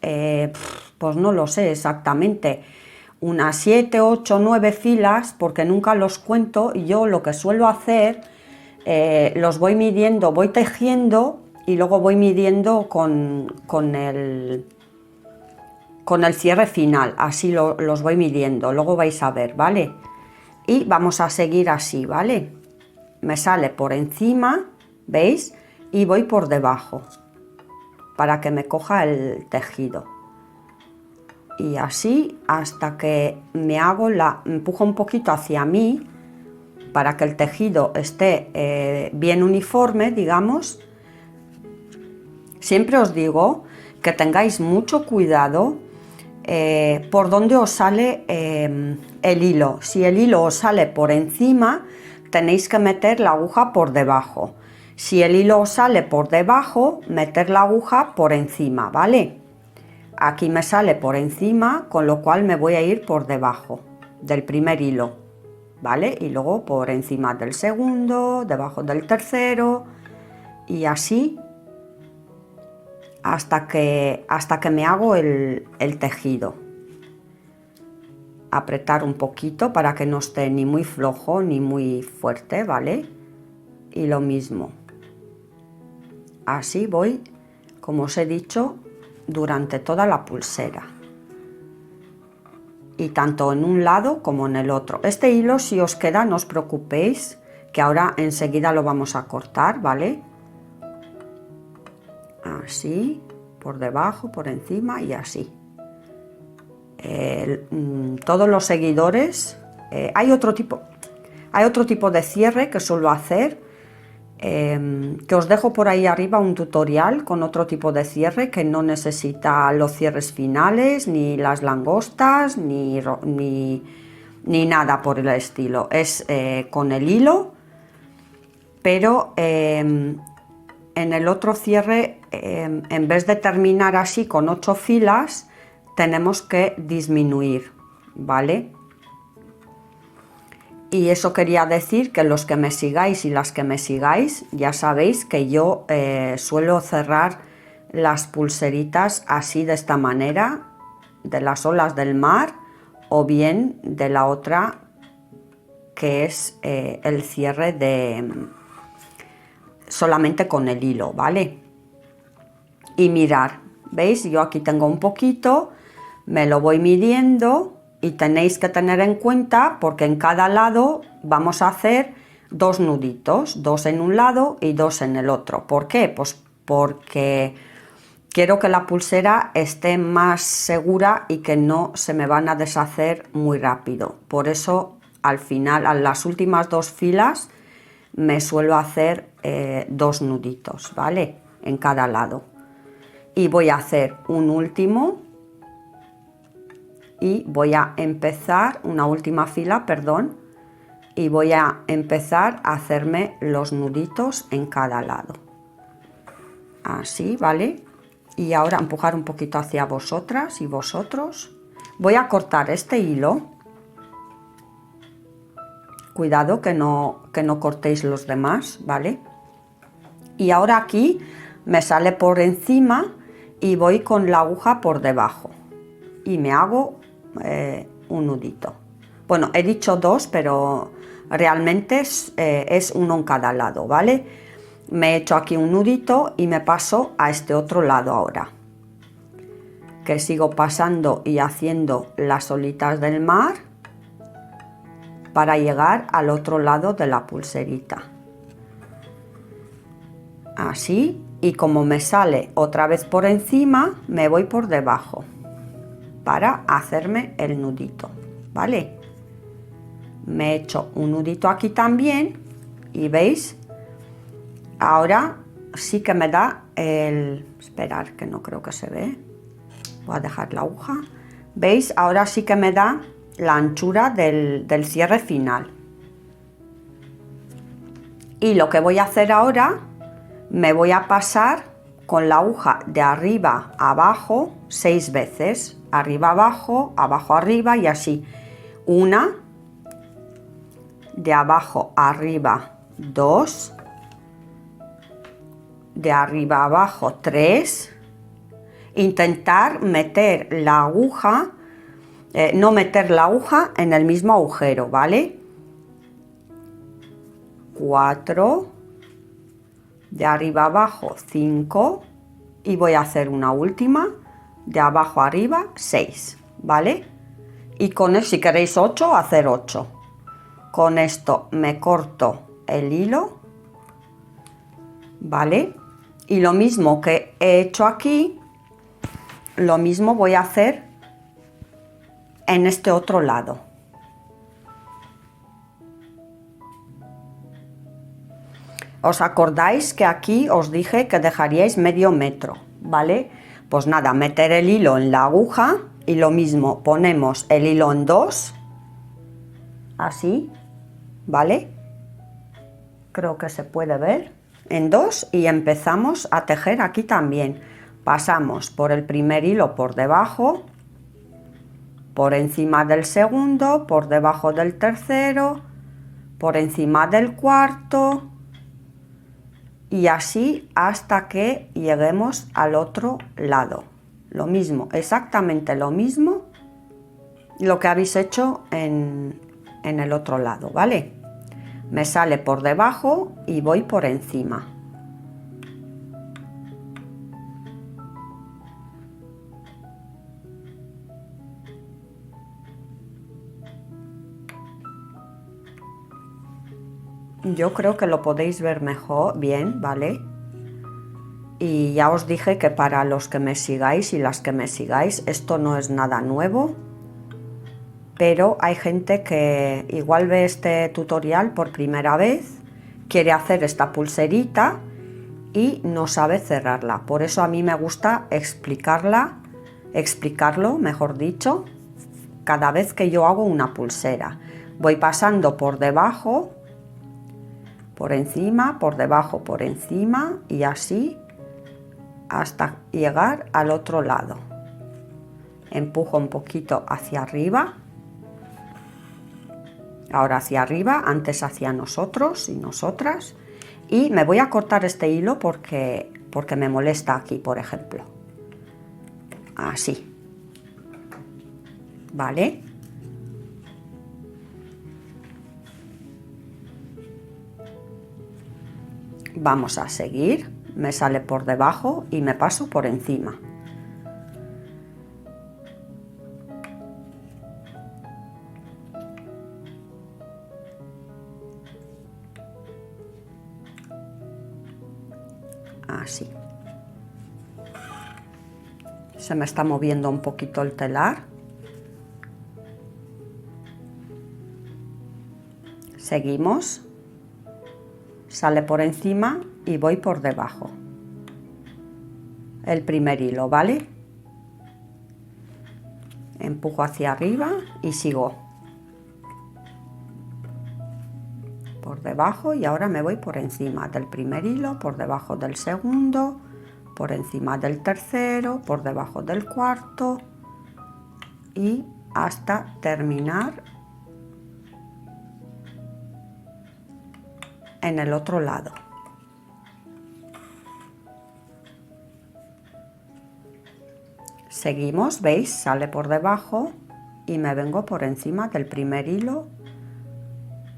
pues no lo sé exactamente, unas 7, 8, 9 filas, porque nunca los cuento. Y yo lo que suelo hacer, los voy midiendo, voy tejiendo y luego voy midiendo con el cierre final, así los voy midiendo, luego vais a ver, ¿vale? Y vamos a seguir así, ¿vale? Me sale por encima, ¿veis? Y voy por debajo, para que me coja el tejido. Y así hasta que me empujo un poquito hacia mí, para que el tejido esté bien uniforme, digamos. Siempre os digo que tengáis mucho cuidado por dónde os sale el hilo. Si el hilo os sale por encima, tenéis que meter la aguja por debajo. Si el hilo os sale por debajo, meter la aguja por encima, ¿vale? Aquí me sale por encima, con lo cual me voy a ir por debajo del primer hilo, ¿vale? Y luego por encima del segundo, debajo del tercero, y así hasta que me hago el tejido. Apretar un poquito para que no esté ni muy flojo ni muy fuerte, ¿vale? Y lo mismo. Así voy, como os he dicho, durante toda la pulsera. Y tanto en un lado como en el otro. Este hilo, si os queda, no os preocupéis, que ahora enseguida lo vamos a cortar, ¿vale? Así, por debajo, por encima y así. Todos los seguidores, hay otro tipo de cierre que suelo hacer, que os dejo por ahí arriba un tutorial con otro tipo de cierre que no necesita los cierres finales, ni las langostas, ni nada por el estilo. Es con el hilo, pero en el otro cierre, en vez de terminar así con 8 filas, tenemos que disminuir, ¿vale? Y eso quería decir que los que me sigáis y las que me sigáis, ya sabéis que yo suelo cerrar las pulseritas así, de esta manera, de las olas del mar, o bien de la otra, que es el cierre de solamente con el hilo, ¿vale? Y mirar, ¿veis? Yo aquí tengo un poquito, me lo voy midiendo. Y tenéis que tener en cuenta, porque en cada lado vamos a hacer 2 nuditos, 2 en un lado y 2 en el otro. ¿Por qué? Pues porque quiero que la pulsera esté más segura y que no se me van a deshacer muy rápido. Por eso al final, a las últimas dos filas, me suelo hacer 2 nuditos, ¿vale? En cada lado. Y voy a hacer un último y voy a empezar una última fila, perdón, y voy a empezar a hacerme los nuditos en cada lado. Así, ¿vale? Y ahora empujar un poquito hacia vosotras y vosotros. Voy a cortar este hilo. Cuidado que no cortéis los demás, ¿vale? Y ahora aquí me sale por encima y voy con la aguja por debajo. Y me hago un nudito. Bueno, he dicho 2, pero realmente es uno en cada lado, ¿vale? Me he hecho aquí un nudito y me paso a este otro lado ahora. Que sigo pasando y haciendo las olitas del mar para llegar al otro lado de la pulserita. Así, y como me sale otra vez por encima, me voy por debajo para hacerme el nudito, ¿vale? Me he hecho un nudito aquí también y veis, ahora sí que me da el... Esperar, que no creo que se ve. Voy a dejar la aguja. ¿Veis? Ahora sí que me da la anchura del cierre final. Y lo que voy a hacer ahora, me voy a pasar con la aguja de arriba a abajo 6 veces. Arriba, abajo, arriba y así. Una, de abajo arriba 2, de arriba a abajo 3. Intentar meter la aguja, no meter la aguja en el mismo agujero, ¿vale? 4, de arriba a abajo 5 y voy a hacer una última de abajo arriba 6, ¿vale? Y con eso, si queréis 8, hacer 8. Con esto me corto el hilo, ¿vale? Y lo mismo que he hecho aquí, lo mismo voy a hacer en este otro lado. ¿Os acordáis que aquí os dije que dejaríais medio metro? ¿Vale? Pues nada, meter el hilo en la aguja y lo mismo, ponemos el hilo en 2, así, ¿vale? Creo que se puede ver, en 2 y empezamos a tejer aquí también. Pasamos por el primer hilo por debajo, por encima del segundo, por debajo del tercero, por encima del cuarto y así hasta que lleguemos al otro lado. Lo mismo, exactamente lo mismo lo que habéis hecho en el otro lado, ¿vale? Me sale por debajo y voy por encima. Yo creo que lo podéis ver mejor, bien, ¿vale? Y ya os dije que para los que me sigáis y las que me sigáis, esto no es nada nuevo, pero hay gente que igual ve este tutorial por primera vez, quiere hacer esta pulserita y no sabe cerrarla. Por eso a mí me gusta explicarlo, mejor dicho, cada vez que yo hago una pulsera. Voy pasando por debajo, por encima, por debajo, por encima y así hasta llegar al otro lado. Empujo un poquito hacia arriba, ahora hacia arriba, antes hacia nosotros y nosotras, y me voy a cortar este hilo porque me molesta aquí, por ejemplo, así, ¿vale? Vamos a seguir, me sale por debajo y me paso por encima. Así. Se me está moviendo un poquito el telar. Seguimos. Sale por encima y voy por debajo. El primer hilo, ¿vale? Empujo hacia arriba y sigo por debajo, y ahora me voy por encima del primer hilo, por debajo del segundo, por encima del tercero, por debajo del cuarto y hasta terminar en el otro lado. Seguimos, ¿veis? Sale por debajo y me vengo por encima del primer hilo,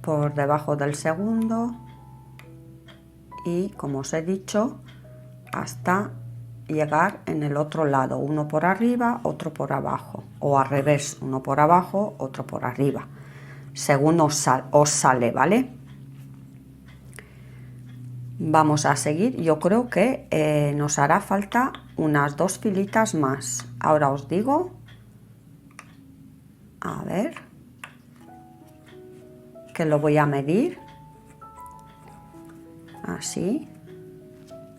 por debajo del segundo y, como os he dicho, hasta llegar en el otro lado, uno por arriba, otro por abajo, o al revés, uno por abajo, otro por arriba, según os sale, ¿vale? Vamos a seguir. Yo creo que nos hará falta unas 2 filitas más. Ahora os digo, a ver, que lo voy a medir así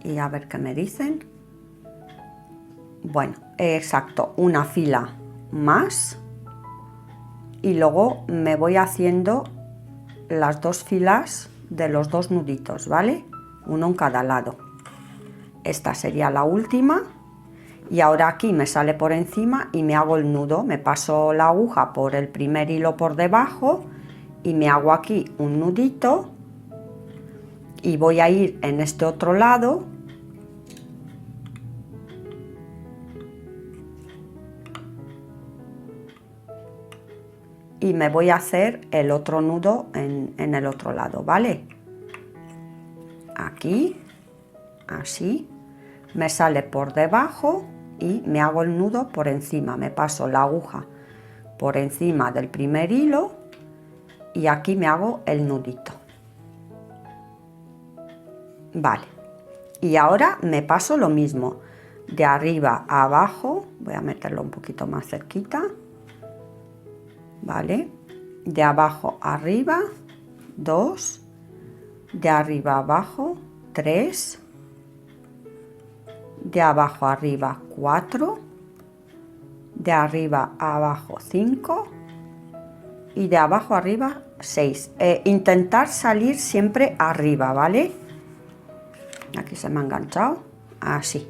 y a ver qué me dicen. Bueno, exacto, una fila más y luego me voy haciendo las 2 filas de los 2 nuditos, ¿vale? Uno en cada lado. Esta sería la última y ahora aquí me sale por encima y me hago el nudo, me paso la aguja por el primer hilo por debajo y me hago aquí un nudito y voy a ir en este otro lado y me voy a hacer el otro nudo en el otro lado, ¿vale? Aquí, así, me sale por debajo y me hago el nudo por encima, me paso la aguja por encima del primer hilo y aquí me hago el nudito. Vale, y ahora me paso lo mismo, de arriba a abajo, voy a meterlo un poquito más cerquita, vale, de abajo a arriba, 2, de arriba a abajo, 3, de abajo a arriba, 4, de arriba a abajo, 5 y de abajo a arriba, 6. Intentar salir siempre arriba, ¿vale? Aquí se me ha enganchado, así.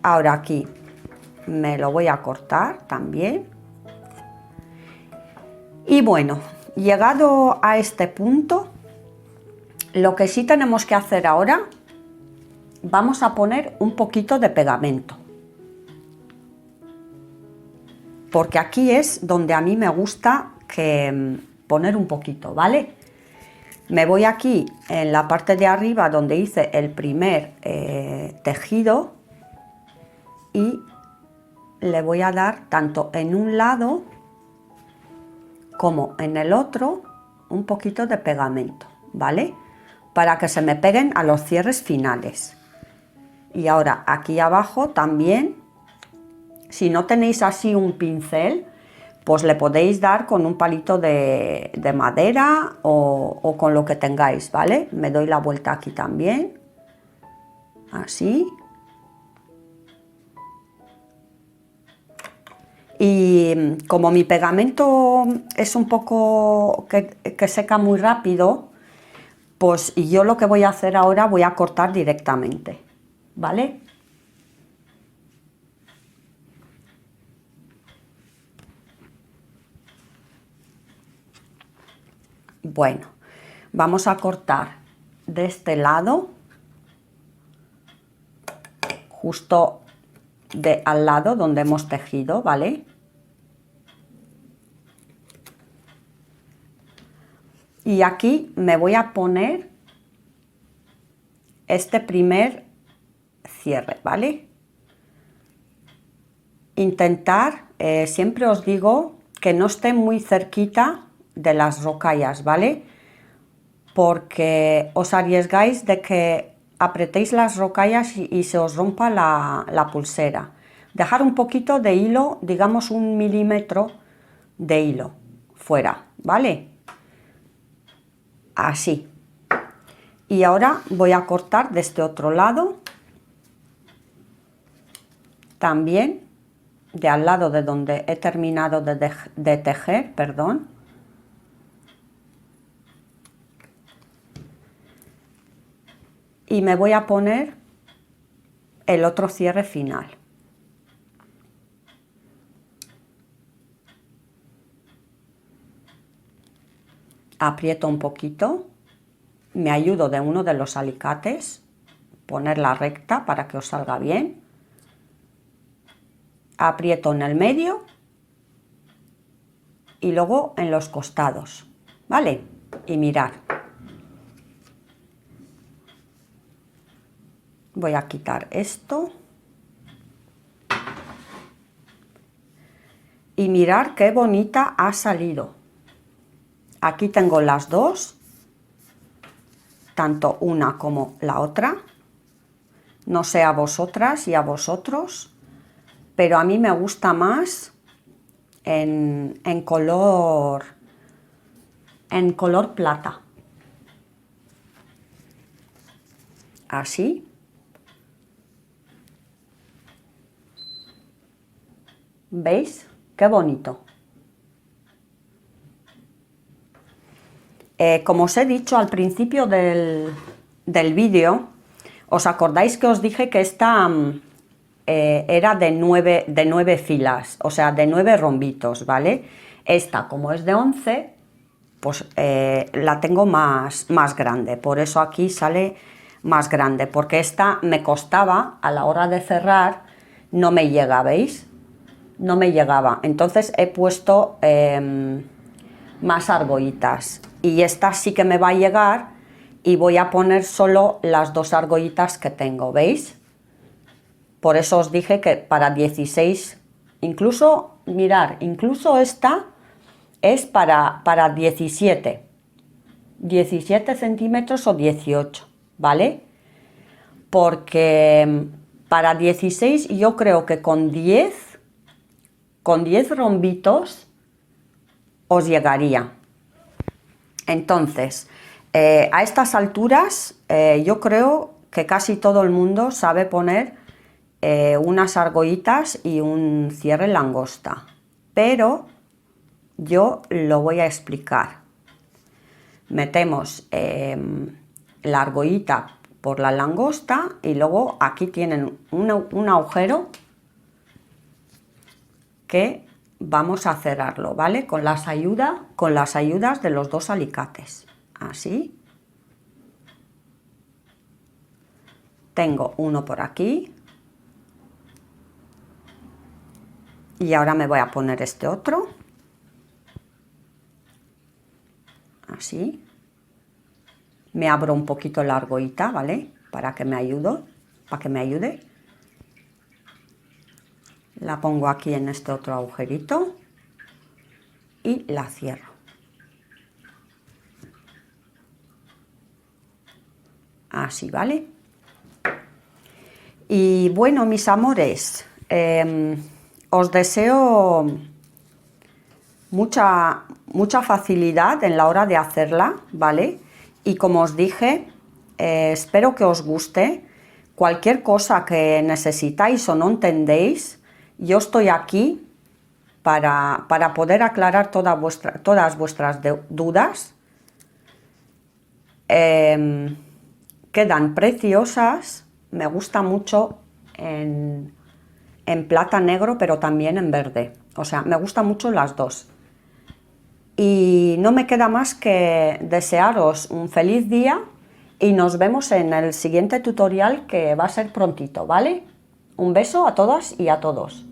Ahora aquí me lo voy a cortar también. Y bueno, llegado a este punto, lo que sí tenemos que hacer ahora, vamos a poner un poquito de pegamento. Porque aquí es donde a mí me gusta poner un poquito, ¿vale? Me voy aquí en la parte de arriba donde hice el primer tejido y le voy a dar tanto en un lado como en el otro un poquito de pegamento, ¿vale? Para que se me peguen a los cierres finales. Y ahora aquí abajo también, si no tenéis así un pincel, pues le podéis dar con un palito de madera o con lo que tengáis, ¿vale? Me doy la vuelta aquí también, así. Y como mi pegamento es un poco que seca muy rápido, pues yo lo que voy a hacer ahora, voy a cortar directamente, ¿vale? Bueno, vamos a cortar de este lado, justo al lado donde hemos tejido, ¿vale? Y aquí me voy a poner este primer cierre, ¿vale? Intentar, siempre os digo, que no esté muy cerquita de las rocallas, ¿vale? Porque os arriesgáis de que apretéis las rocallas y se os rompa la pulsera. dejar un poquito de hilo, digamos 1 milímetro de hilo fuera, ¿vale? Así. Y ahora voy a cortar de este otro lado, también de al lado de donde he terminado de tejer, perdón. Y me voy a poner el otro cierre final. Aprieto un poquito, me ayudo de uno de los alicates, ponerla recta para que os salga bien. Aprieto en el medio y luego en los costados, ¿vale? Y mirad. Voy a quitar esto. Y mirad qué bonita ha salido. Aquí tengo las dos, tanto una como la otra. No sé a vosotras y a vosotros, pero a mí me gusta más en color plata. Así. ¿Veis? Qué bonito. Como os he dicho al principio del vídeo, ¿os acordáis que os dije que esta era de 9 filas, o sea, de 9 rombitos, ¿vale? Esta, como es de 11, pues la tengo más grande, por eso aquí sale más grande, porque esta me costaba, a la hora de cerrar, no me llega, ¿veis? No me llegaba, entonces he puesto más argollitas, y esta sí que me va a llegar, y voy a poner solo las 2 argollitas que tengo, ¿veis? Por eso os dije que para 16, incluso, mirar, incluso esta es para 17 centímetros o 18, ¿vale? Porque para 16 yo creo que con 10 rombitos os llegaría. Entonces, a estas alturas yo creo que casi todo el mundo sabe poner unas argollitas y un cierre langosta, pero yo lo voy a explicar. Metemos la argollita por la langosta y luego aquí tienen un agujero que vamos a cerrarlo, ¿vale? Con las ayudas de los 2 alicates. Así. Tengo uno por aquí. Y ahora me voy a poner este otro. Así. Me abro un poquito la argollita, ¿vale? Para que me ayude. La pongo aquí en este otro agujerito y la cierro. Así, ¿vale? Y bueno, mis amores, os deseo mucha facilidad en la hora de hacerla, ¿vale? Y como os dije, espero que os guste. Cualquier cosa que necesitáis o no entendéis, yo estoy aquí para poder aclarar todas vuestras dudas. Quedan preciosas, me gusta mucho en plata negro, pero también en verde. O sea, me gustan mucho las dos. Y no me queda más que desearos un feliz día y nos vemos en el siguiente tutorial, que va a ser prontito, ¿vale? Un beso a todas y a todos.